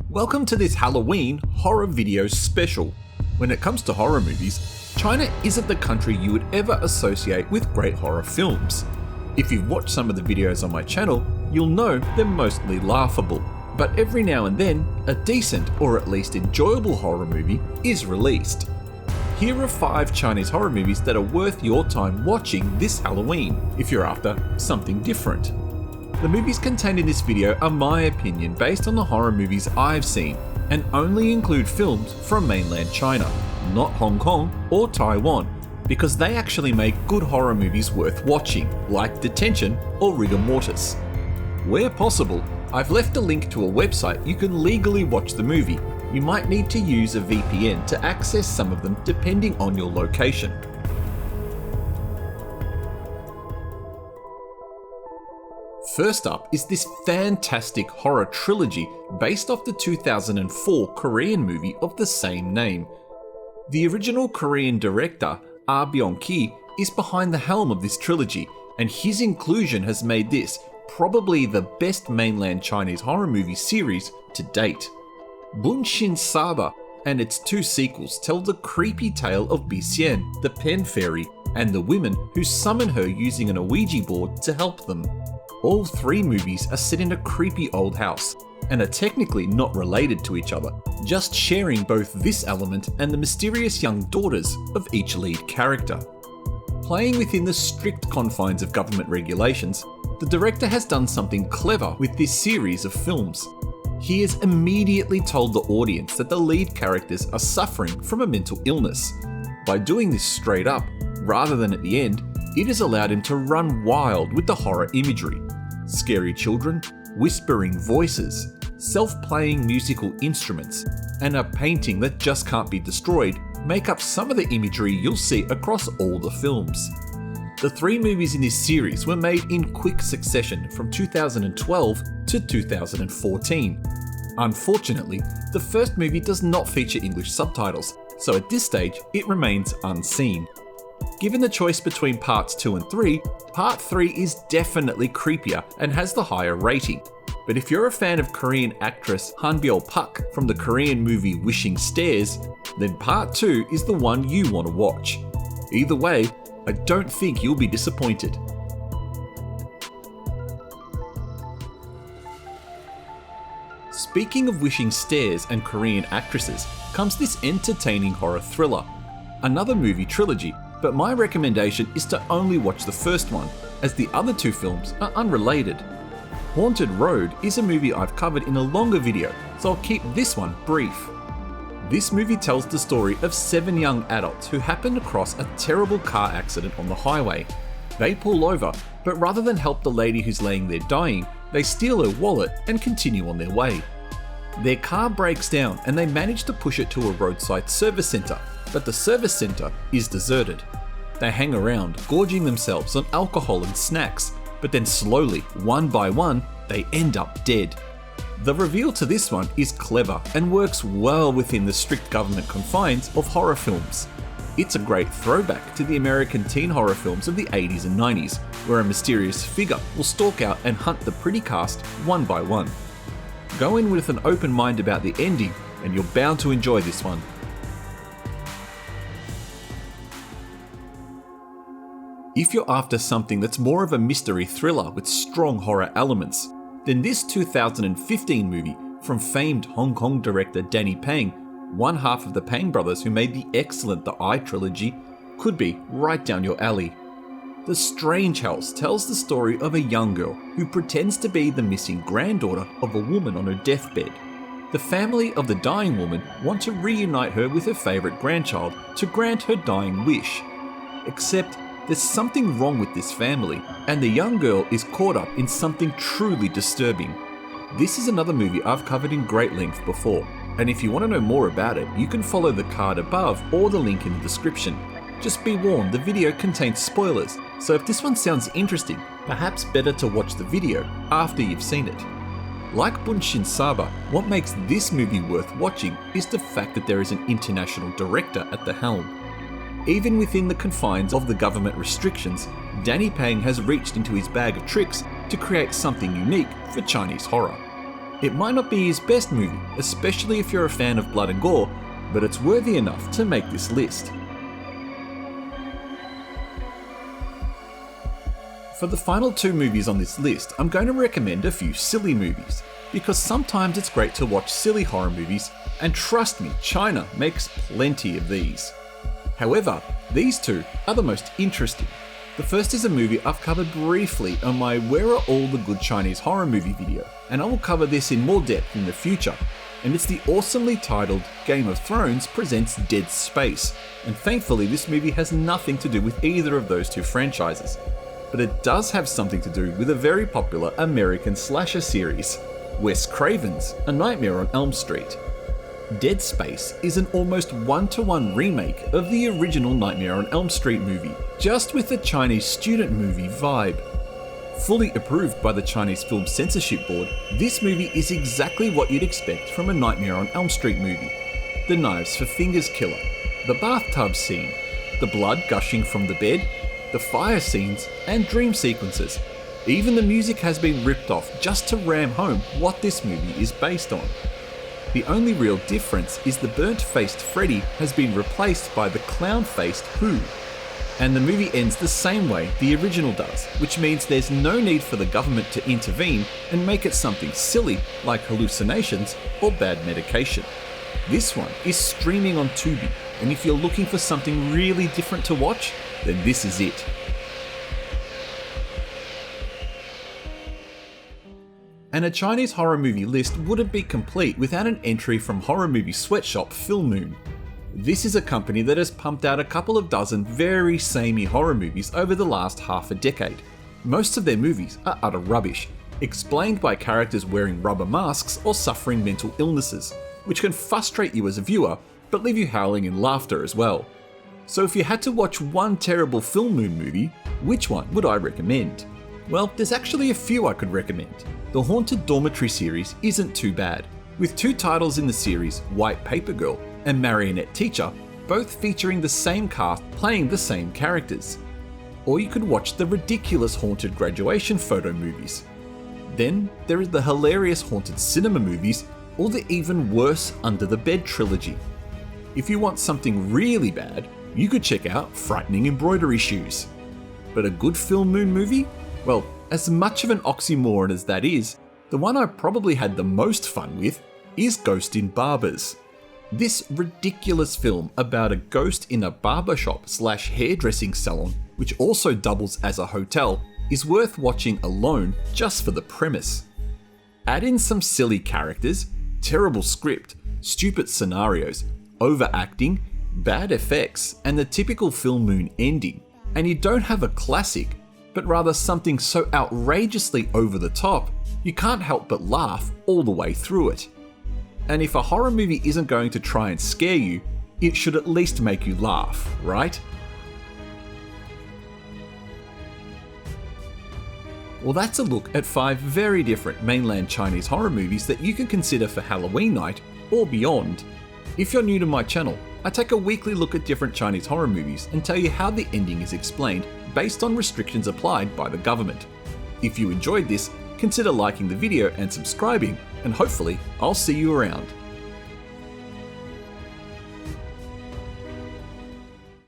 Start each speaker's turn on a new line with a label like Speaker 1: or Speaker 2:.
Speaker 1: Welcome to this Halloween horror video special. When it comes to horror movies, China isn't the country you would ever associate with great horror films. If you've watched some of the videos on my channel, you'll know they're mostly laughable. But every now and then, a decent or at least enjoyable horror movie is released. Here are 5 Chinese horror movies that are worth your time watching this Halloween, if you're after something different. The movies contained in this video are my opinion based on the horror movies I've seen, and only include films from mainland China, not Hong Kong or Taiwan, because they actually make good horror movies worth watching, like Detention or Rigor Mortis. Where possible, I've left a link to a website you can legally watch the movie. You might need to use a VPN to access some of them depending on your location. First up is this fantastic horror trilogy based off the 2004 Korean movie of the same name. The original Korean director, Ah Byung-ki, is behind the helm of this trilogy, and his inclusion has made this probably the best mainland Chinese horror movie series to date. Bunshin Saba and its 2 sequels tell the creepy tale of Bisian, the pen fairy, and the women who summon her using an Ouija board to help them. All 3 movies are set in a creepy old house, and are technically not related to each other, just sharing both this element and the mysterious young daughters of each lead character. Playing within the strict confines of government regulations, the director has done something clever with this series of films. He has immediately told the audience that the lead characters are suffering from a mental illness. By doing this straight up, rather than at the end, it has allowed him to run wild with the horror imagery. Scary children, whispering voices, self-playing musical instruments, and a painting that just can't be destroyed make up some of the imagery you'll see across all the films. The 3 movies in this series were made in quick succession from 2012 to 2014. Unfortunately, the first movie does not feature English subtitles, so at this stage it remains unseen. Given the choice between parts 2 and 3, part 3 is definitely creepier and has the higher rating. But if you're a fan of Korean actress Han Byul-pak from the Korean movie Wishing Stairs, then part 2 is the one you want to watch. Either way, I don't think you'll be disappointed. Speaking of Wishing Stairs and Korean actresses, comes this entertaining horror thriller. Another movie trilogy, but my recommendation is to only watch the first one, as the other 2 films are unrelated. Haunted Road is a movie I've covered in a longer video, so I'll keep this one brief. This movie tells the story of 7 young adults who happen across a terrible car accident on the highway. They pull over, but rather than help the lady who's laying there dying, they steal her wallet and continue on their way. Their car breaks down and they manage to push it to a roadside service centre, but the service centre is deserted. They hang around, gorging themselves on alcohol and snacks, but then slowly, one by one, they end up dead. The reveal to this one is clever and works well within the strict government confines of horror films. It's a great throwback to the American teen horror films of the 80s and 90s, where a mysterious figure will stalk out and hunt the pretty cast one by one. Go in with an open mind about the ending, and you're bound to enjoy this one. If you're after something that's more of a mystery thriller with strong horror elements, then this 2015 movie from famed Hong Kong director Danny Pang, one half of the Pang brothers who made the excellent The Eye trilogy, could be right down your alley. The Strange House tells the story of a young girl who pretends to be the missing granddaughter of a woman on her deathbed. The family of the dying woman want to reunite her with her favourite grandchild to grant her dying wish. Except there's something wrong with this family, and the young girl is caught up in something truly disturbing. This is another movie I've covered in great length before, and if you want to know more about it, you can follow the card above or the link in the description. Just be warned, the video contains spoilers, so if this one sounds interesting, perhaps better to watch the video after you've seen it. Like Bunshin Saba, what makes this movie worth watching is the fact that there is an international director at the helm. Even within the confines of the government restrictions, Danny Pang has reached into his bag of tricks to create something unique for Chinese horror. It might not be his best movie, especially if you're a fan of blood and gore, but it's worthy enough to make this list. For the final two movies on this list, I'm going to recommend a few silly movies, because sometimes it's great to watch silly horror movies, and trust me, China makes plenty of these. However, these two are the most interesting. The first is a movie I've covered briefly on my Where Are All the Good Chinese Horror Movie video, and I will cover this in more depth in the future, and it's the awesomely titled Game of Thrones Presents Dead Space, and thankfully this movie has nothing to do with either of those two franchises. But it does have something to do with a very popular American slasher series, Wes Craven's A Nightmare on Elm Street. Dead Space is an almost one-to-one remake of the original Nightmare on Elm Street movie, just with a Chinese student movie vibe. Fully approved by the Chinese Film Censorship Board, this movie is exactly what you'd expect from a Nightmare on Elm Street movie. The knives for fingers killer, the bathtub scene, the blood gushing from the bed, the fire scenes, and dream sequences. Even the music has been ripped off just to ram home what this movie is based on. The only real difference is the burnt-faced Freddy has been replaced by the clown-faced Who. And the movie ends the same way the original does, which means there's no need for the government to intervene and make it something silly like hallucinations or bad medication. This one is streaming on Tubi, and if you're looking for something really different to watch, then this is it. And a Chinese horror movie list wouldn't be complete without an entry from horror movie sweatshop Film Moon. This is a company that has pumped out a couple of dozen very samey horror movies over the last half a decade. Most of their movies are utter rubbish, explained by characters wearing rubber masks or suffering mental illnesses, which can frustrate you as a viewer, but leave you howling in laughter as well. So if you had to watch one terrible Film Moon movie, which one would I recommend? Well, there's actually a few I could recommend. The Haunted Dormitory series isn't too bad, with two titles in the series, White Paper Girl and Marionette Teacher, both featuring the same cast playing the same characters. Or you could watch the ridiculous haunted graduation photo movies. Then there is the hilarious haunted cinema movies, or the even worse Under the Bed trilogy. If you want something really bad, you could check out Frightening Embroidery Shoes. But a good Film Moon movie? Well, as much of an oxymoron as that is, the one I probably had the most fun with is Ghost in Barbers. This ridiculous film about a ghost in a barbershop/hairdressing salon, which also doubles as a hotel, is worth watching alone just for the premise. Add in some silly characters, terrible script, stupid scenarios, overacting, bad effects, and the typical Film Moon ending, and you don't have a classic, but rather something so outrageously over the top, you can't help but laugh all the way through it. And if a horror movie isn't going to try and scare you, it should at least make you laugh, right? Well, that's a look at 5 very different mainland Chinese horror movies that you can consider for Halloween night or beyond. If you're new to my channel, I take a weekly look at different Chinese horror movies and tell you how the ending is explained based on restrictions applied by the government. If you enjoyed this, consider liking the video and subscribing, and hopefully I'll see you around.